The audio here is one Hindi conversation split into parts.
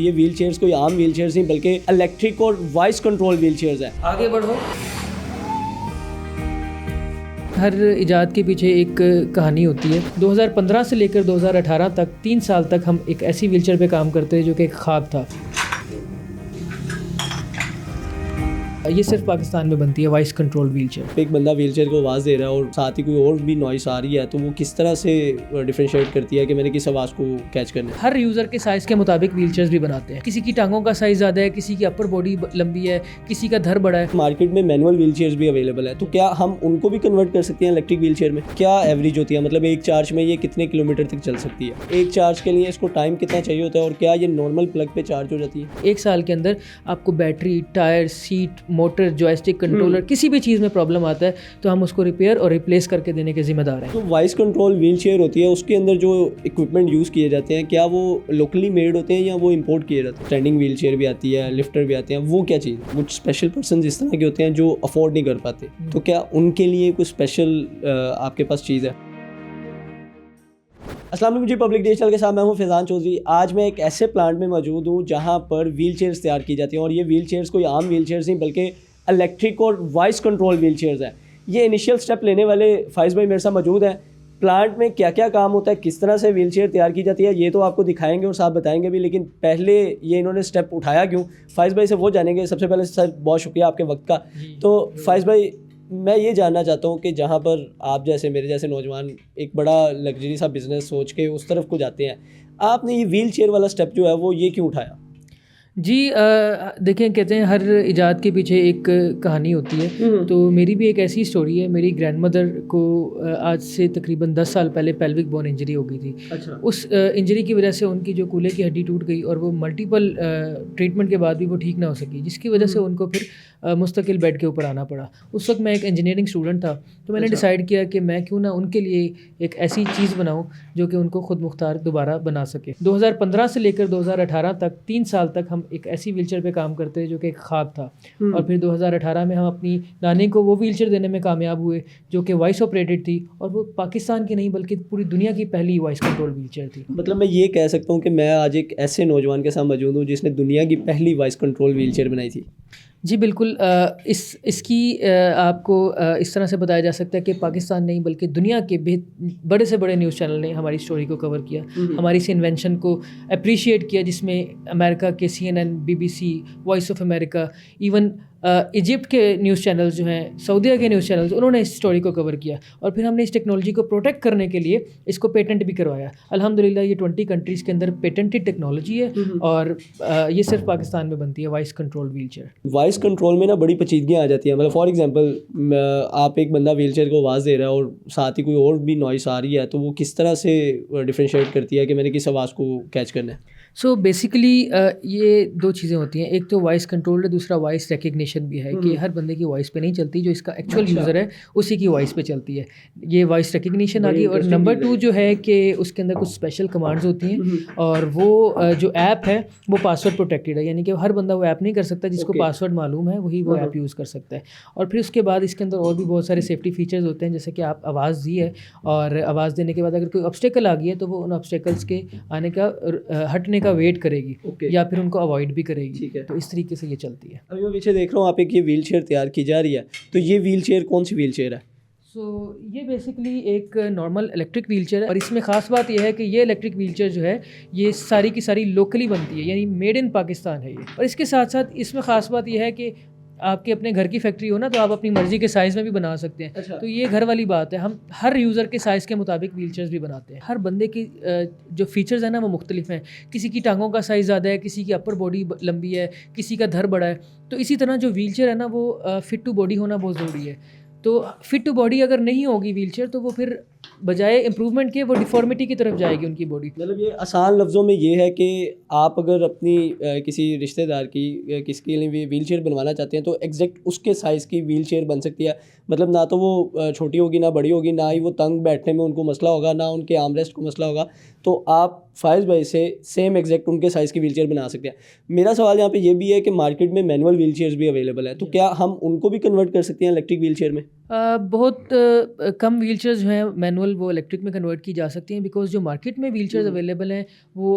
ये व्हील चेयर्स कोई आम व्हील चेयर्स नहीं बल्कि इलेक्ट्रिक और वॉइस कंट्रोल व्हील चेयर्स हैं। आगे बढ़ो। हर इजाद के पीछे एक कहानी होती है। 2015 से लेकर 2018 तक 3 साल तक हम एक ऐसी व्हीलचेयर पे काम करते हैं जो कि एक ख्वाब था। ये सिर्फ पाकिस्तान में बनती है वॉइस कंट्रोल व्हीलचेयर। एक बंदा व्हीलचेयर को आवाज़ दे रहा है और साथ ही कोई और भी नॉइस आ रही है तो वो किस तरह से डिफरेंशिएट करती है कि मैंने किस आवाज़ को कैच करना है। हर यूज़र के साइज़ के मुताबिक व्हीलचेयर्स भी बनाते हैं। किसी की टांगों का साइज़ ज़्यादा है, किसी की अपर बॉडी लंबी है, किसी का धर बड़ा है। मार्केट में मैनुअल व्हीलचेयर्स भी अवेलेबल है, तो क्या हम उनको भी कन्वर्ट कर सकते हैं इलेक्ट्रिक व्हीलचेयर में? क्या एवरेज होती है, मतलब एक चार्ज में ये कितने किलोमीटर तक चल सकती है? एक चार्ज के लिए इसको टाइम कितना चाहिए होता है और क्या ये नॉर्मल प्लग पे चार्ज हो जाती है? 1 साल के अंदर आपको battery, tyre, seat, motor, joystick, controller किसी भी चीज़ में प्रॉब्लम आता है तो हम उसको रिपेयर और रिप्लेस करके देने के जिम्मेदार हैं। तो वॉइस कंट्रोल व्हील चेयर होती है, उसके अंदर जो इक्विपमेंट यूज़ किए जाते हैं क्या वो लोकली मेड होते हैं या वो इंपोर्ट किए जाते हैं? स्टैंडिंग व्हील चेयर भी आती है, लिफ्टर भी आते हैं, वो क्या चीज़? कुछ स्पेशल पर्सन इस तरह के होते हैं जो अफोर्ड नहीं कर पाते, तो क्या उनके लिए कुछ स्पेशल आपके पास चीज़ है? अस्सलाम वालेकुम जी, पब्लिक डिजिटल के साथ मैं हूं फैज़ान चौधरी। आज मैं एक ऐसे प्लांट में मौजूद हूं जहां पर व्हील चेयर्स तैयार की जाती हैं और ये व्हील चेयर्स कोई आम व्हील चेयर्स नहीं बल्कि इलेक्ट्रिक और वॉइस कंट्रोल व्हील चेयर्स हैं। ये इनिशियल स्टेप लेने वाले फाइज़ भाई मेरे साथ मौजूद हैं। प्लांट में क्या क्या काम होता है, किस तरह से व्हील चेयर तैयार की जाती है, ये तो आपको दिखाएंगे और साथ बताएंगे भी, लेकिन पहले ये इन्होंने स्टेप उठाया क्यों, फाइज़ भाई से वो जानेंगे। सबसे पहले सर बहुत शुक्रिया आपके वक्त का। तो फाइज़ भाई, मैं ये जानना चाहता हूँ कि जहाँ पर आप जैसे मेरे जैसे नौजवान एक बड़ा लग्जरी सा बिज़नेस सोच के उस तरफ को जाते हैं, आपने ये व्हील चेयर वाला स्टेप जो है वो ये क्यों उठाया? जी देखें, कहते हैं हर इजाद के पीछे एक कहानी होती है। तो मेरी भी एक ऐसी स्टोरी है। मेरी ग्रैंडमदर को आज से तकरीबन 10 साल पहले पेल्विक बोन इंजरी हो गई थी। अच्छा। उस इंजरी की वजह से उनकी जो कूल्हे की हड्डी टूट गई और वो मल्टीपल ट्रीटमेंट के बाद भी वो ठीक ना हो सकी, जिसकी वजह से उनको फिर मुस्तकिल बेड के ऊपर आना पड़ा। उस वक्त मैं एक इंजीनियरिंग स्टूडेंट था, तो मैंने डिसाइड किया कि मैं क्यों ना उनके लिए एक ऐसी चीज़ बनाऊं जो कि उनको खुद मुख्तार दोबारा बना सके। 2015 से लेकर 2018 तक 3 साल तक हम एक ऐसी व्हीलचेयर पे काम करते हैं जो कि एक ख्वाब था। और फिर 2018 में हम अपनी नानी को वो व्हीलचेयर देने में कामयाब हुए जो कि वॉइस ऑपरेटेड थी, और वो पाकिस्तान की नहीं बल्कि पूरी दुनिया की पहली वॉइस कंट्रोल व्हीलचेयर थी। मतलब मैं ये कह सकता हूँ कि मैं आज एक ऐसे नौजवान के साथ मौजूद हूँ जिसने दुनिया की पहली वॉइस कंट्रोल व्हीलचेयर बनाई थी। जी बिल्कुल। इसकी आपको इस तरह से बताया जा सकता है कि पाकिस्तान नहीं बल्कि दुनिया के बड़े से बड़े न्यूज़ चैनल ने हमारी स्टोरी को कवर किया, हमारी इस इन्वेंशन को अप्रिशिएट किया, जिसमें अमेरिका के CNN, BBC, voice of America, even Egypt के न्यूज़ चैनल्स जो हैं, सऊदीया के न्यूज़ चैनल्स, उन्होंने इस स्टोरी को कवर किया। और फिर हमने इस टेक्नोलॉजी को प्रोटेक्ट करने के लिए इसको पेटेंट भी करवाया। अल्हम्दुलिल्लाह ये 20 कंट्रीज़ के अंदर पेटेंटेड टेक्नोलॉजी है और ये सिर्फ पाकिस्तान में बनती है voice control wheelchair. Voice control में ना बड़ी पेचीदगियाँ आ जाती हैं। मतलब फॉर एग्जांपल आप एक बंदा व्हीलचेयर को आवाज़ दे रहा है और साथ ही कोई और भी नॉइस आ रही है तो वो किस तरह से डिफरेंशिएट करती है कि मैंने किस आवाज़ को कैच करना है? सो बेसिकली ये 2 चीज़ें होती हैं। एक तो वॉइस कंट्रोल है, दूसरा वॉइस रिकग्निशन भी है कि हर बंदे की वॉइस पे नहीं चलती, जो इसका एक्चुअल यूज़र है उसी की वॉइस पे चलती है। ये वॉइस रिकग्निशन आ गई। और नंबर 2 जो है कि उसके अंदर कुछ स्पेशल कमांड्स होती हैं और वो जो ऐप है वो पासवर्ड प्रोटेक्टेड है, यानी कि हर बंदा वो ऐप नहीं कर सकता, जिसको पासवर्ड मालूम है वही वो ऐप यूज़ कर सकता है। और फिर उसके बाद इसके अंदर और भी बहुत सारे सेफ्टी फीचर्स होते हैं, जैसे कि आप आवाज़ दी है और आवाज़ देने के बाद अगर कोई ऑब्स्टेकल आ गई है तो वो उन ऑब्स्टेकल्स के आने का हटने का वेट करेगी या फिर उनको अवॉइड भी करेगी। ठीक है। तो इस तरीके से ये चलती है। अभी मैं पीछे देख रहा हूँ आप एक ये व्हील चेयर तैयार की जा रही है, तो ये व्हील चेयर कौन सी व्हील चेयर है? ये बेसिकली एक नॉर्मल इलेक्ट्रिक व्हीलचेयर है और इसमें ख़ास बात यह है कि ये इलेक्ट्रिक व्हीलचेयर जो है ये सारी की सारी लोकली बनती है, यानी मेड इन पाकिस्तान है ये। और इसके साथ साथ इसमें ख़ास बात यह है कि आपके अपने घर की फैक्ट्री हो ना, तो आप अपनी मर्ज़ी के साइज़ में भी बना सकते हैं। अच्छा। तो ये घर वाली बात है। हम हर यूज़र के साइज़ के मुताबिक व्हीलचेयर्स भी बनाते हैं। हर बंदे की जो फीचर्स हैं ना वो मुख्तलिफ हैं। किसी की टांगों का साइज़ ज़्यादा है, किसी की अपर बॉडी लंबी है, किसी का धर बड़ा है। तो इसी तरह जो व्हीलचेयर है ना वो फ़िट टू बॉडी होना बहुत ज़रूरी है। तो फ़िट टू बॉडी अगर नहीं होगी व्हीलचेयर तो वो फिर बजाय इम्प्रूवमेंट के वो डिफ़ॉर्मिटी की तरफ जाएगी उनकी बॉडी। मतलब ये आसान लफ्ज़ों में ये है कि आप अगर अपनी किसी रिश्तेदार की किसके लिए भी व्हील चेयर बनवाना चाहते हैं तो एग्जैक्ट उसके साइज़ की व्हील चेयर बन सकती है। मतलब ना तो वो छोटी होगी ना बड़ी होगी, ना ही वो तंग बैठने में उनको मसला होगा, ना उनके आर्मरेस्ट को मसला होगा। तो आप फाइज़ भाई से सेम एग्जैक्ट उनके साइज़ की व्हील चेयर बना सकते हैं। मेरा सवाल यहाँ पे ये भी है कि मार्केट में मैनुअल व्हील चेयर्स भी अवेलेबल है, तो क्या हम उनको भी कन्वर्ट कर सकते हैं इलेक्ट्रिक व्हील चेयर में? बहुत कम व्हीलचेयर्स जो हैं मैनुअल वो इलेक्ट्रिक में कन्वर्ट की जा सकती हैं, बिकॉज जो मार्केट में व्हील चेयर्स अवेलेबल हैं वो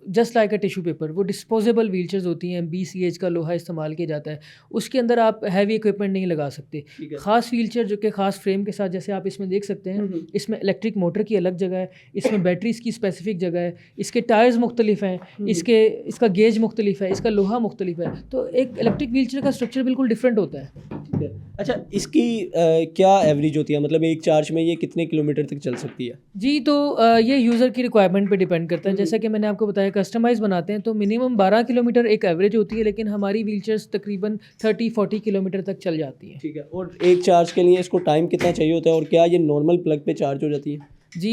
just like a tissue paper, वो डिस्पोजेबल व्हील चेयर्स होती हैं, 20 EH का लोहा इस्तेमाल किया जाता है, उसके अंदर आप हैवी इक्विपमेंट नहीं लगा सकते। खास व्हील चेयर जो कि खास फ्रेम के साथ, जैसे आप इसमें देख सकते हैं, इसमें इलेक्ट्रिक मोटर की अलग जगह है, इसमें बैटरीज की स्पेसिफिक जगह है, इसके टायर्स मुख्तलिफ हैं, इसका गेज मुख्तलिफ है, इसका लोहा मुख्तलिफ है, तो एक इलेक्ट्रिक व्हील चेयर का स्ट्रक्चर बिल्कुल डिफरेंट होता है। अच्छा, इसकी क्या एवरेज होती है, मतलब एक चार्ज में ये कितने किलोमीटर तक चल सकती है? जी, तो ये यूज़र की रिक्वायरमेंट पे डिपेंड करता है। जैसा कि मैंने आपको बताया, कस्टमाइज़ बनाते हैं तो मिनिमम 12 किलोमीटर एक एवरेज होती है, लेकिन हमारी व्हीलचेयर्स तकरीबन 30-40 किलोमीटर तक चल जाती हैं। ठीक है, और एक चार्ज के लिए इसको टाइम कितना चाहिए होता है, और क्या ये नॉर्मल प्लग पे चार्ज हो जाती है? जी,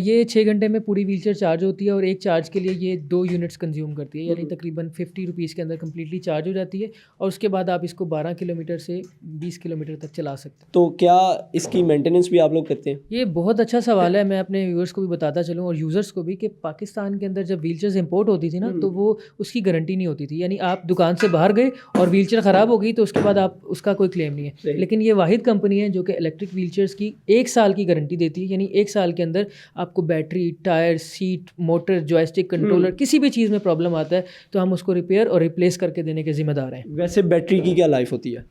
ये 6 घंटे में पूरी व्हीलचेयर चार्ज होती है, और एक चार्ज के लिए ये 2 यूनिट्स कंज्यूम करती है, यानी तकरीबन 50 रुपीज़ के अंदर कम्प्लीटली चार्ज हो जाती है, और उसके बाद आप इसको 12 किलोमीटर से 20 किलोमीटर तक चला सकते हैं। तो क्या इसकी मेंटेनेंस भी आप लोग करते हैं? ये बहुत अच्छा सवाल है। मैं अपने व्यूअर्स को भी बताता चलूँ और यूज़र्स को भी, कि पाकिस्तान के अंदर जब व्हीलचेयर्स इंपोर्ट होती थी ना, तो वो उसकी गारंटी नहीं होती थी, यानी आप दुकान से बाहर गए और व्हीलचेयर ख़राब हो गई तो उसके बाद आप उसका कोई क्लेम नहीं है। लेकिन ये वाहिद कंपनी है जो कि इलेक्ट्रिक व्हीलचेयर्स की 1 साल की गारंटी देती है, यानी 1 साल के अंदर आपको battery, tyre, seat, motor, joystick, controller, किसी भी चीज़ में प्रॉब्लम आता है तो हम उसको रिपेयर और रिप्लेस करके देने के ज़िम्मेदार हैं। वैसे बैटरी की क्या लाइफ होती है?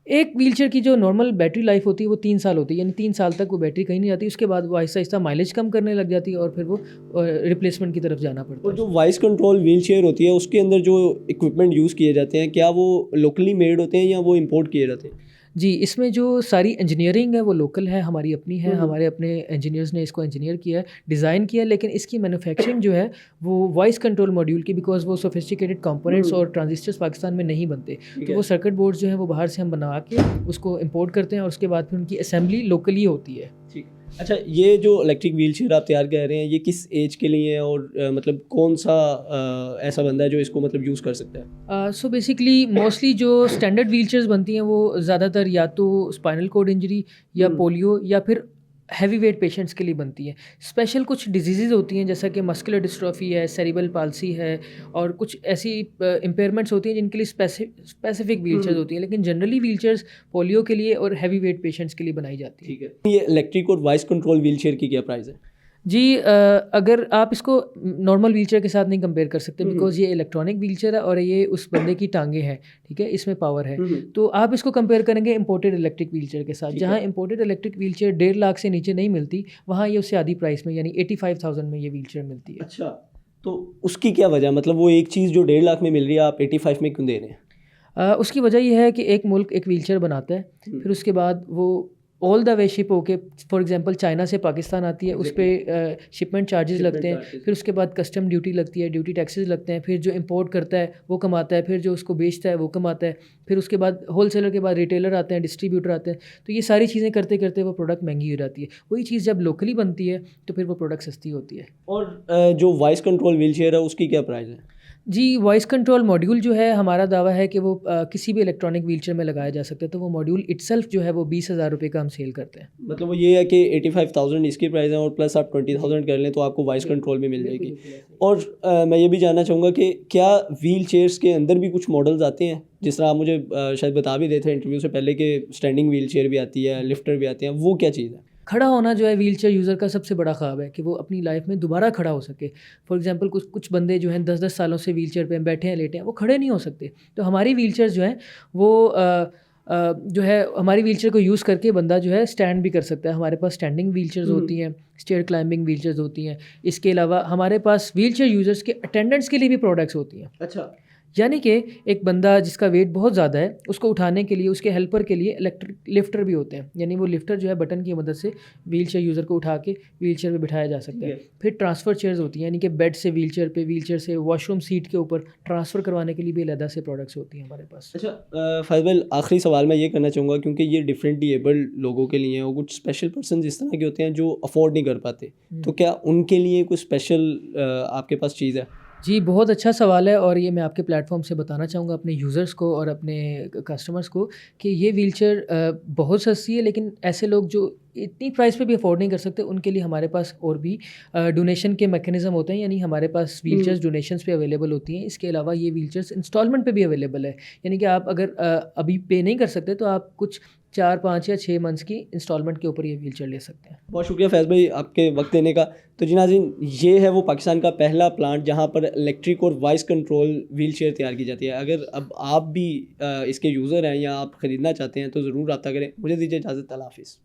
एक व्हीलचेयर की जो नॉर्मल बैटरी लाइफ होती है वो 3 साल होती है, यानी 3 साल तक वो बैटरी कहीं नहीं जाती, उसके बाद वो आहिस्ता आहिस्ता माइलेज कम करने लग जाती है और फिर वो रिप्लेसमेंट की तरफ जाना पड़ता है। और जो वॉइस कंट्रोल व्हील चेयर होती है उसके अंदर जो इक्विपमेंट यूज़ किए जाते हैं, क्या वो लोकली मेड होते हैं या वो इम्पोर्ट किए जाते हैं? जी, इसमें जो सारी इंजीनियरिंग है वो लोकल है, हमारी अपनी है, हमारे अपने इंजीनियर्स ने इसको इंजीनियर किया है, डिज़ाइन किया है, लेकिन इसकी मैन्युफैक्चरिंग जो है वो वॉइस कंट्रोल मॉड्यूल की, बिकॉज वो सोफिस्टिकेटेड कंपोनेंट्स और ट्रांजिस्टर्स पाकिस्तान में नहीं बनते, तो वो सर्किट बोर्ड्स जो हैं वो बाहर से हम बनवा के उसको इंपोर्ट करते हैं, और उसके बाद फिर उनकी असेंबली लोकली होती है। ठीक। अच्छा, ये जो इलेक्ट्रिक व्हील चेयर आप तैयार कर रहे हैं, ये किस एज के लिए है, और मतलब कौन सा ऐसा बंदा है जो इसको मतलब यूज़ कर सकता है? सो बेसिकली मोस्टली जो स्टैंडर्ड व्हीलचेयर्स बनती हैं वो ज़्यादातर या तो स्पाइनल कॉर्ड इंजरी या पोलियो या फिर हैवी वेट पेशेंट्स के लिए बनती हैं। स्पेशल कुछ डिजीज़ होती हैं, जैसा कि मस्कुलर डिस्ट्रॉफी है, सेरिब्रल पाल्सी है, और कुछ ऐसी इम्पेयरमेंट्स होती हैं जिनके लिए स्पेसिफिक व्हीलचेयर्स होती हैं, लेकिन जनरली व्हीलचेयर्स पोलियो के लिए और हैवी वेट पेशेंट्स के लिए बनाई जाती हैं। ठीक है, ये इलेक्ट्रिक और वॉइस कंट्रोल व्हील चेयर की क्या प्राइस है? जी, अगर आप इसको नॉर्मल व्हीलचेयर के साथ नहीं कंपेयर कर सकते, बिकॉज ये इलेक्ट्रॉनिक व्हीलचेयर है और ये उस बंदे की टांगे हैं, ठीक है, इसमें पावर है, तो आप इसको कंपेयर करेंगे इंपोर्टेड इलेक्ट्रिक व्हीलचेयर के साथ, जहाँ इंपोर्टेड इलेक्ट्रिक व्हीलचेयर 1.5 लाख से नीचे नहीं मिलती, वहाँ ये उससे आधी प्राइस में, यानी 85,000 में ये व्हीलचेयर मिलती है। अच्छा, तो उसकी क्या वजह, मतलब वो एक चीज़ जो 1.5 लाख में मिल रही है आप 85 में क्यों दे रहे हैं? उसकी वजह यह है कि एक मुल्क एक व्हीलचेयर बनाता है, फिर उसके बाद वो ऑल द वे शिप होके, फॉर एग्जांपल चाइना से पाकिस्तान आती है, उस पर शिपमेंट चार्जेस लगते हैं, फिर उसके बाद कस्टम ड्यूटी लगती है, ड्यूटी टैक्सेस लगते हैं, फिर जो इंपोर्ट करता है वो कमाता है, फिर जो उसको बेचता है वो कमाता है, फिर उसके बाद होलसेलर के बाद रिटेलर आते हैं, डिस्ट्रीब्यूटर आते हैं, तो ये सारी चीज़ें करते करते वो प्रोडक्ट महंगी हो जाती है। वही चीज़ जब लोकली बनती है तो फिर वो प्रोडक्ट सस्ती होती है। और जो वॉइस कंट्रोल व्हील चेयर है उसकी क्या प्राइस है? जी, वॉइस कंट्रोल मॉड्यूल जो है, हमारा दावा है कि वो किसी भी इलेक्ट्रॉनिक व्हीलचेयर में लगाया जा सकता है, तो वो मॉड्यूल इटसेल्फ जो है वो 20,000 रुपये का हम सेल करते हैं। मतलब वो ये है कि 85,000 इसकी प्राइस है, और प्लस आप 20,000 कर लें तो आपको वॉइस कंट्रोल भी मिल जाएगी। और मैं ये भी जानना चाहूँगा कि क्या व्हील चेयर्स के अंदर भी कुछ मॉडल्स आते हैं, जिस तरह आप मुझे शायद बता भी रहे थे इंटरव्यू से पहले कि स्टैंडिंग व्हील चेयर भी आती है, लिफ्टर भी आते हैं, वो क्या चीज़ है? खड़ा होना जो है व्हीलचेयर यूज़र का सबसे बड़ा ख्वाब है, कि वो अपनी लाइफ में दोबारा खड़ा हो सके। फॉर एग्जांपल कुछ बंदे जो हैं 10-10 सालों से व्हीलचेयर पे बैठे हैं, लेटे हैं, वो खड़े नहीं हो सकते, तो हमारी व्हीलचेयर जो हैं वो जो है हमारी व्हीलचेयर को यूज़ करके बंदा जो है स्टैंड भी कर सकता है। हमारे पास स्टैंडिंग व्हीलचेयर्स होती हैं, स्टेयर क्लाइंबिंग व्हीलचेयर्स होती हैं, इसके अलावा हमारे पास व्हीलचेयर यूज़र्स के अटेंडेंट्स के लिए भी प्रोडक्ट्स होती हैं। अच्छा, यानी कि एक बंदा जिसका वेट बहुत ज़्यादा है, उसको उठाने के लिए उसके हेल्पर के लिए इलेक्ट्रिक लिफ्टर भी होते हैं, यानी वो लिफ्टर जो है बटन की मदद से व्हीलचेयर यूज़र को उठा के व्हीलचेयर पे बिठाया जा सकता है। फिर ट्रांसफ़र चेयर्स होती हैं, यानी कि बेड से व्हीलचेयर पे, व्हीलचेयर से वॉशरूम सीट के ऊपर ट्रांसफ़र करवाने के लिए भी अलग से प्रोडक्ट्स होती हैं हमारे पास। अच्छा, फैज़ भाई, आखिरी सवाल मैं ये करना चाहूँगा, क्योंकि ये डिफरेंट डिएबल्ड लोगों के लिए हैं, और कुछ स्पेशल पर्सन इस तरह के होते हैं जो अफोर्ड नहीं कर पाते, तो क्या उनके लिए कोई स्पेशल आपके पास चीज़ है? जी, बहुत अच्छा सवाल है, और ये मैं आपके प्लेटफॉर्म से बताना चाहूँगा अपने यूज़र्स को और अपने कस्टमर्स को कि ये व्हीलचेयर बहुत सस्ती है, लेकिन ऐसे लोग जो इतनी प्राइस पे भी अफोर्ड नहीं कर सकते, उनके लिए हमारे पास और भी डोनेशन के मैकेनिज़्म होते हैं, यानी हमारे पास व्हीलचेयर्स डोनेशंस पे अवेलेबल होती हैं। इसके अलावा ये व्हीलचेयर्स इंस्टॉलमेंट पे भी अवेलेबल है, यानी कि आप अगर अभी पे नहीं कर सकते तो आप कुछ 4, 5 या 6 मंथ्स की इंस्टॉलमेंट के ऊपर ये व्हील चेयर ले सकते हैं। बहुत शुक्रिया फैज़ भाई आपके वक्त देने का। तो जी नाज़रीन, ये है वो पाकिस्तान का पहला प्लांट जहाँ पर इलेक्ट्रिक और वॉइस कंट्रोल व्हील चेयर तैयार की जाती है। अगर अब आप भी इसके यूज़र हैं या आप ख़रीदना चाहते हैं तो ज़रूर रब्ता करें। मुझे दीजिए इजाज़त, अल्लाह हाफ़िज़।